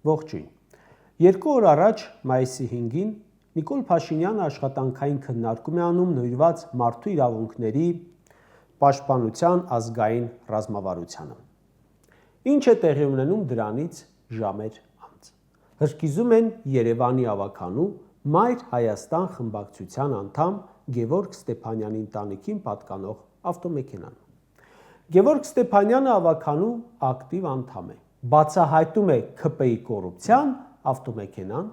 Ողջույն։ 2 օր առաջ մայիսի 5-ին Նիկոլ Փաշինյանը աշխատանքային քննարկում է անում նվիրված մարդու իրավունքների պաշտպանության ազգային ռազմավարությանը։ Ինչ է տեղի ունենում դրանից ժամեր անց։ Հրկիզում են Երևանի ավականու Մայր Հայաստան խմբակցության անդամ Գևորգ Ստեփանյանի ընտանիքին պատկանող ավտոմեքենան։ Գևորգ Ստեփանյանը ավականու ակտիվ անդամ է։ Բացահայտում է ՔՊ-ի կոռուպցիան, ավտոմեքենան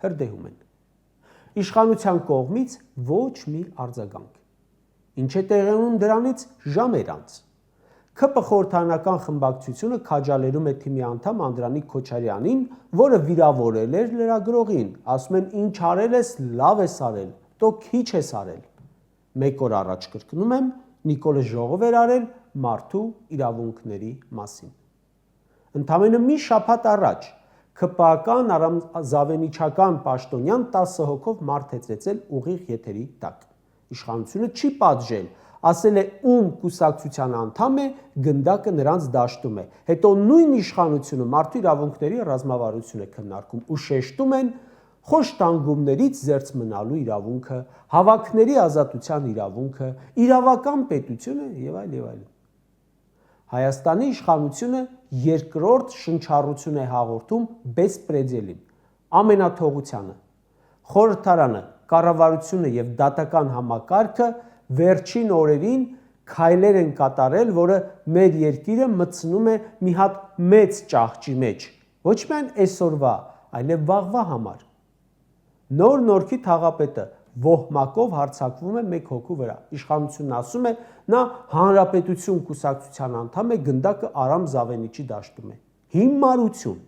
հրդեհում են։ Իշխանության կողմից ոչ մի արձագանք։ Ինչ է տեղի ունենում դրանից ժամեր անց։ ՔՊ խորհրդարանական խմբակցությունը քաջալերում է թիմի անդամ Անդրանիկ Քոչարյանին, որը վիրավորել էր լրագրողին, ասում են ինչ արել ես, լավ ես արել, տո քիչ ես արել։ 1 օր առաջ կրկնում եմ, Նիկոլը ժողով էր արել մարդու իրավունքների մասին։ Ընդամենը մի շաբաթ առաջ ՔՊ-ական Արամ Զավենիչական պաշտոնյան 10 հոգով մարդ է ծեծել ուղիղ եթերի տակ։ Իշխանությունը չի պատժել, ասել է ում կուսակցության անդամ է, գնդակը նրանց դաշտում է։ Հետո նույն իշխանությունը մարդու իրավունքների ռազմավարություն է քննարկում ու շեշտում են խոշտանգումներից զերծ մնալու իրավունքը, հավաքների ազատության իրավունքը, իրավական պետությունը եւ այլն։ Հայաստանի իշխանությունը երկրորդ շնչառություն է հաղորդում բեսպրեդելին, ամենաթողությանը։ Խորհրդարանը, կառավարությունը եւ դատական համակարգը վերջին օրերին քայլեր են կատարել, որը մեր երկիրը մտցնում է մի հատ մեծ ճահճի մեջ, ոչ միայն այսօրվա, այլև վաղվա համար։ Նոր Նորքի թաղապետը ոհմակով հարձակվում է 1 հոգու վրա։ Իշխանությունն ասում է, նա հանրապետություն կուսակցության անդամ է, գնդակը Արամ Զավենիչի դաշտում է։ Հիմարություն։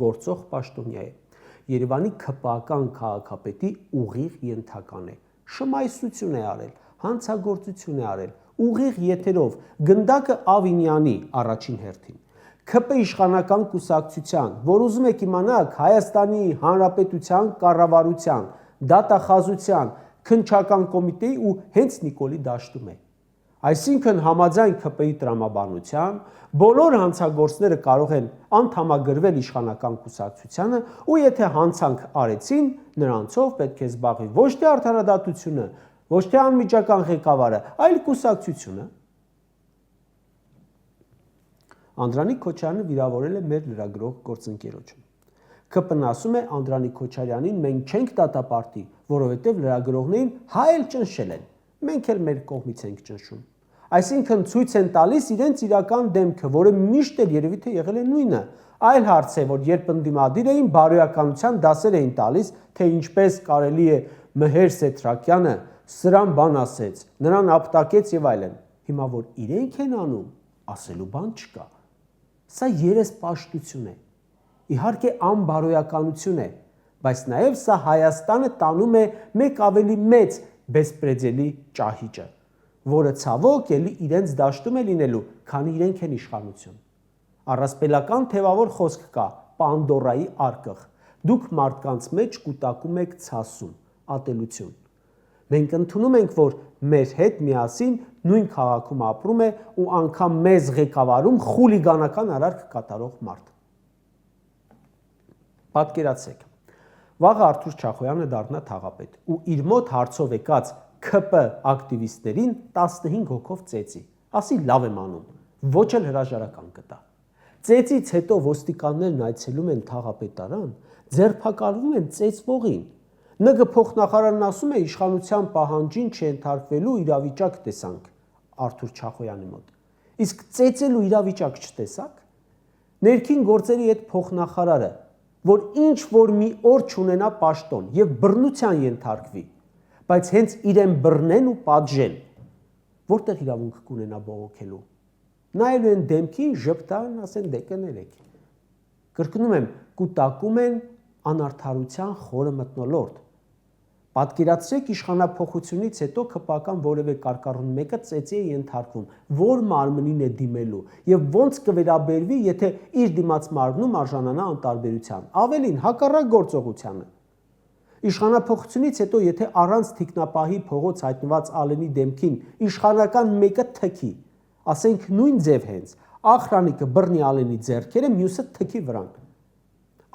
Գործող պաշտոնյա է։ Երևանի ՔՊ-ական քաղաքապետի ուղիղ ենթական է։ Շմայսություն է արել, հանցագործություն է արել, ուղիղ եթերով, գնդակը Ավինյանի առաջին հերթին։ ՔՊ իշխանական կուսակցության, որ ուզում եք իմանաք Հայաստանի Հանրապետության կառավարության, դատախազության, քննչական կոմիտեի ու հենց Նիկոլի դաշտում է։ Այսինքն համաձայն ՔՊ-ի տրամաբանության բոլոր հանցագործները կարող են անդամագրվել իշխանական կուսակցությանը ու եթե հանցանք արեցին, նրանցով պետք է զբաղվի ոչ թե արդարադատությունը, ոչ թե անմիջական ղեկավարը, այլ կուսակցությունը։ Անդրանիկ Քոչարյանը վիրավորել է մեր լրագրող գործընկերոջը։ ՔՊ-ն ասում է Անդրանիկ Քոչարյանին մենք չենք դատապարտի, որովհետև լրագրողներին հայել ճնշել են։ Մենք էլ մեր կողմից ենք ճնշում։ Այսինքն ցույց են տալիս իրենց իրական դեմքը, որը միշտ էլ երևի թե եղել է նույնը։ Այլ հարց է, որ երբ ընդդիմադիր էին, բարոյականության դասեր էին տալիս, թե ինչպես կարելի է Մհեր Սեթրակյանը սրան բան ասեց, նրան ապտակեց եւ այլն։ Հիմա որ իրենք են անում, ասելու բան չկա։ Սա երեսպաշտություն է։ Իհարկե անբարոյականություն է, բայց նաև սա Հայաստանը տանում է մեկ ավելի մեծ բեսպրեդելի ճահիճը, որը ցավոք էլի իրենց դաշտում է լինելու, քանի իրենք են իշխանություն։ Առասպելական թևավոր խոսք կա, Պանդորայի արկղ։ Դուք մարդկանց մեջ կուտակում եք ցասում, ատելություն։ Մենք ընդունում ենք, որ մեր հետ միասին նույն քաղաքում ապրում է ու անգամ մեզ ղեկավարում խուլիգանական արարք կատարող մարդ։ Պատկերացրեք, վաղը Արթուր Չախոյանը դառնա թաղապետ ու իր մոտ հարցով եկած ՔՊ ակտիվիստներին 15 հոգով ծեծի, ասի լավ եմ անում, ոչ էլ հրաժարական կտա։ Ծեծից հետո ոստիկաններն այցելում են թաղապետարան, ձերբակալվում են ծեծվողին։ ՆԳ փոխնախարարն ասում է իշխանության պահանջին չենթարկվելու իրավիճակ տեսանք Արթուր Չախոյանի մոտ։ Իսկ ծեծելու իրավիճակ չտեսաք։ Ներքին գործերի այդ փոխնախարարը, որ ինչ որ մի օր չունենա պաշտոն եւ բռնության ենթարկվի, բայց հենց իրեն բռնեն ու պատժեն, որտեղ իրավունք կունենա բողոքելու։ Նայելու են դեմքին, ժպտան, ասեն դե կներեք։ Կրկնում եմ, կուտակում են անարդարության խորը մթնոլորտ։ Պատկերացրեք իշխանափոխությունից հետո ԿՊ-ական որևէ կարկառուն մեկը ծեծի է ենթարկվում, որ մարմնին է դիմելու եւ ոնց կվերաբերվի, եթե իր դիմաց մարմնում արժանանա անտարբերության, ավելին հակառակ գործողությանը։ Իշխանափոխությունից հետո եթե առանց թիկնապահի փողոց հայտնված Ալենի դեմքին իշխանական մեկը թքի, ասենք նույն ձև հենց, ախրանիկը բռնի Ալենի ձեռքերը, մյուսը թքի վրան։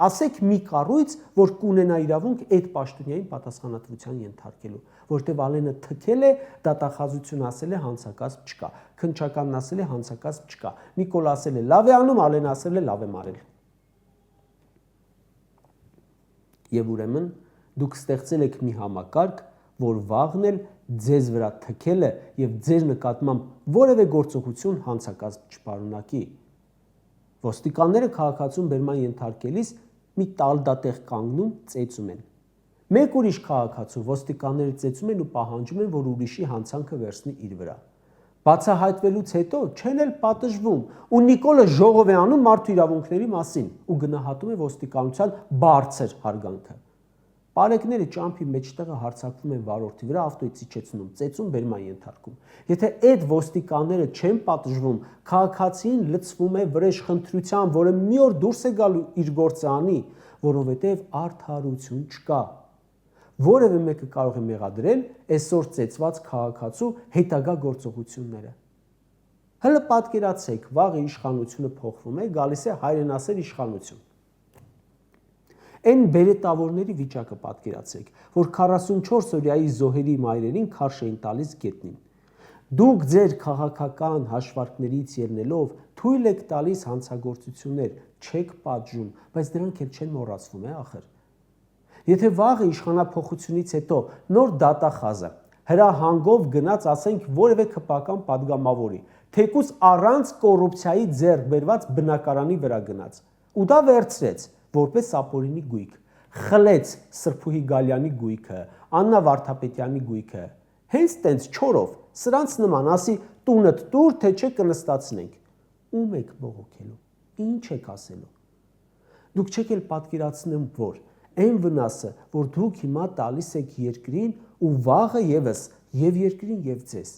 Ասեք մի կառույց, որ կունենա իրավունք այդ պաշտոնյային պատասխանատվության ենթարկելու, որտեղ Ալենը թքել է, դատախազություն ասել է, հանցակազմ չկա, քննչականն ասել է, հանցակազմ չկա, Նիկոլ ասել է լավ է անում, Ալենը ասել է լավ եմ արել։ Եվ ուրեմն դուք ստեղծել եք մի համակարգ, որ վաղն էլ ձեզ վրա թքելը եւ ձեր նկատմամբ որևէ գործողություն հանցակազմ չպարունակի։ Ոստիկանները քաղաքացուն բերման ենթարկելիս մի տալդատեղ կանգնում ծեծում են։ Մեկ ուրիշ քաղաքացու ոստիկանները ծեծում են ու պահանջում են, որ ուրիշի հանցանքը վերցնի իր վրա։ Բացահայտվելուց հետո չեն էլ պատժվում ու Նիկոլը ժողով է անում մարդու իրավունքների մասին ու գնահատում է ոստիկանության բարձր հարգանքը։ Պարեկները ճամփի մեջտեղը հարձակվում են վարորդի վրա, ավտոից իջեցնում, ծեծում, բերման ենթարկում։ Եթե այդ ոստիկանները չեն պատժվում, քաղաքացին լցվում է վրեժխնդրության, որը մի օր դուրս է գալու իր գործը անի, որովհետև արդարություն չկա։ Որևէ մեկը կարող է մեղադրել այսօր ծեծված քաղաքացու հետագա գործողությունները։ Հələ պատկերացեք, վաղը իշխանությունը փոխվում է, գալիս է հայրենասեր իշխանություն։ Այն բերետավորների վիճակը պատկերացրեք, որ 44 օրյայի զոհերի մայրերին քարշ էին տալիս գետնին։ Դուք ձեր քաղաքական հաշվարկներից ելնելով թույլ եք տալիս հանցագործություններ, չեք պատժում, բայց դրանք էլ չեն մոռացվում, ախր։ Եթե վաղը իշխանափոխությունից հետո նոր դատախազը հրահանգով գնաց, ասենք, որևէ քպական падգամավորի, թեկուզ առանց կոռուպցիայի ձեռք բերված բնակարանի վրա գնաց, ու դա վերցրեց որպես Ապորինի գույք, խլեց Սրբուհի Գալյանի գույքը, Աննա Վարդապետյանի գույքը, հենց տենց չորով, սրանց նման ասի տունդ տուր, թե չէ կնստացնենք, ում եք բողոքելու, ինչ եք ասելու։ Դուք չեք էլ պատկերացնում, որ այն վնասը, որ դուք հիմա տալիս եք երկրին ու վաղը եւս եւ երկրին եւ ձեզ։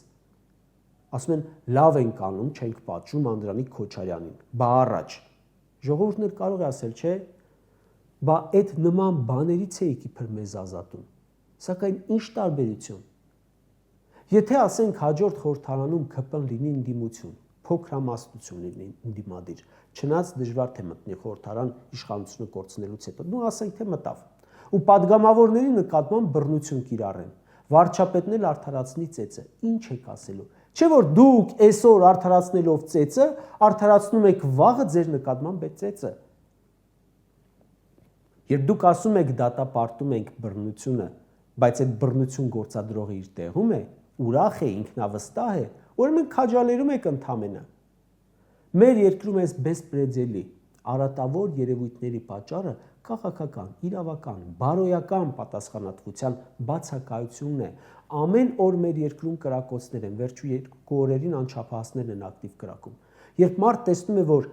Ասում են լավ ենք անում, չենք պատժում Անդրանիկ Քոչարյանին, բա առաջ։ Ժողովուրդն էլ կարող է ասել, չէ, բա այդ նման բաներից էիք իբր մեզ ազատում, սակայն ինչ տարբերություն։ Եթե ասենք հաջորդ խորհրդարանում ԿՊ-ն լինի ընդդիմություն, փոքրամասնություն լինի ընդդիմադիր, չնայած դժվար թե մտնի խորհրդարան իշխանությունը կորցնելուց հետո, նու ասենք թե մտավ, ու падգամավորների նկատմամբ բռնություն կիրառեն, վարչապետն էլ արդարացնի ծեծը, ինչ եք ասելու։ Չէ որ դուք այսօր արդարացնելով ծեծը, արդարացնում եք վաղը ձեր նկատմամբ այդ ծեծը։ Երբ դուք ասում եք դատապարտում ենք բռնությունը, բայց այդ բռնություն գործադրողը իր տեղում է, ուրախ է, ինքնավստահ է, ուրեմն քաջալերում եք ընդամենը։ Մեր երկրում այս բեսպրեդելի արատավոր երևույթների պատճառը քաղաքական, իրավական, բարոյական պատասխանատվության բացակայությունն է։ Ամեն օր մեր երկրում կրակոցներ են, վերջու 2 օրերին անչափահասներն են ակտիվ կրակում։ Երբ մարդ տեսնում է, որ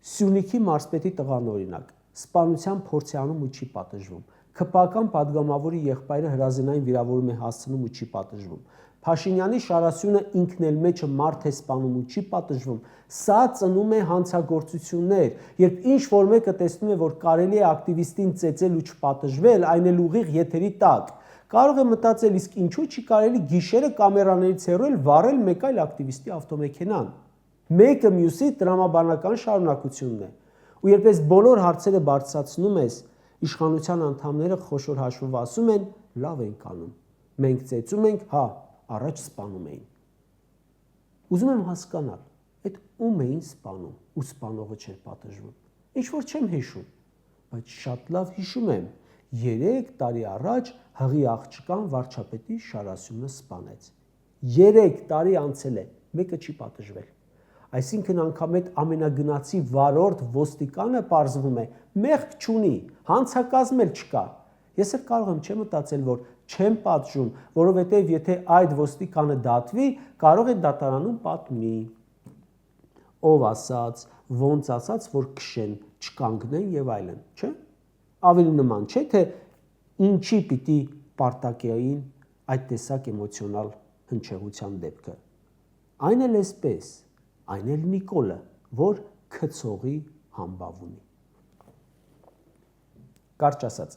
Սյունիքի մարզպետի տղան օրինակ սպանության փորձ է անում ու չի պատժվում, ԿՊ-ական падգամավորի եղբայրը հրազենային վիրավորում է հասցնում ու չի պատժվում, Փաշինյանի Շարասյունը ինքն էլ մեջը մարդ է սպանում ու չի պատժվում, սա ծնում է հանցագործություններ, երբ ինչ-որ մեկը տեսնում է, որ կարելի է ակտիվիստին ծեծել ու չպատժվել, այն էլ ուղիղ եթերի տակ, կարող է մտածել, իսկ ինչու չի կարելի գիշերը կամերաներից հեռու վառել մեկ այլ ակտիվիստի ավտոմեքենան։ Մեկը մյուսի տրամաբանական շարունակությունն է։ Ու երբ այս բոլոր հարցերը բարձրացնում ես, իշխանության անդամները խոշոր հաշվով ասում են, լավ ենք անում, մենք ծեծում ենք, հա, առաջ սպանում էին։ Ուզում եմ հասկանալ, այդ ում էին սպանում ու սպանողը չէր պատժվում։ Ինչ որ չեմ հիշում, բայց շատ լավ հիշում եմ, 3 տարի առաջ հղի աղջկան վարչապետի Շարասյունը սպանեց։ 3 տարի անցել է, մեկը չի պատժվել։ Այսինքն անգամ այդ ամենագնացի վարորդ ոստիկանը պարզվում է, մեղք չունի, հանցակազմ էլ չկա։ Ես էլ կարող եմ չեմ մտածել, որ չեմ պատժում, որովհետև եթե այդ ոստիկանը դատվի, կարող է դատարանում պատմի։ Ով ասաց, ոնց ասաց, որ քշեն, չկանգնեն եւ այլն, չէ՞։ Ավելի նման չէ, թե ինչի պիտի պարտակեային այդ տեսակ էմոցիոնալ հնչեղության դեպքը։ Այն էլ էսպես, այն էլ Նիկոլը, որ քցողի համբավ ունի։ Կարճ ասած,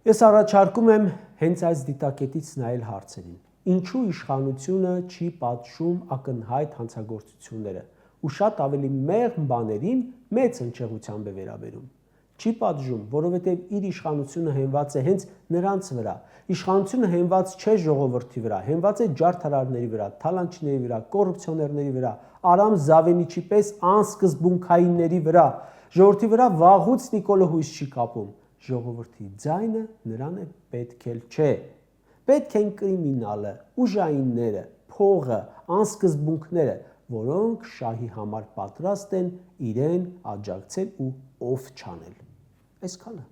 ես առաջարկում եմ հենց այս դիտակետից նայել հարցերին։ Ինչու իշխանությունը չի պատժում ակնհայտ հանցագործությունները, ու շատ ավելի մեղմ բաներին մեծ հնչեղությամբ է վերաբերում։ Չի պատժում, որովհետև իր իշխանությունը հենված է հենց նրանց վրա։ Իշխանությունը հենված չէ ժողովրդի վրա, հենված է ջարդարարների վրա, թալանչիների վրա, կոռուպցիոներների վրա, Արամ Զավենիչի պես անսկզբունքայինների վրա։ Ժողովրդի վրա վաղուց Նիկոլը հույս չի կապում։ Ժողովրդի ձայնը նրան է պետք էլ չէ։ Պետք են կրիմինալը, ուժայինները, փողը, անսկզբունքները, որոնք շահի համար պատրաստ են իրեն աջակցել ու ով չանել։ Այսքանը։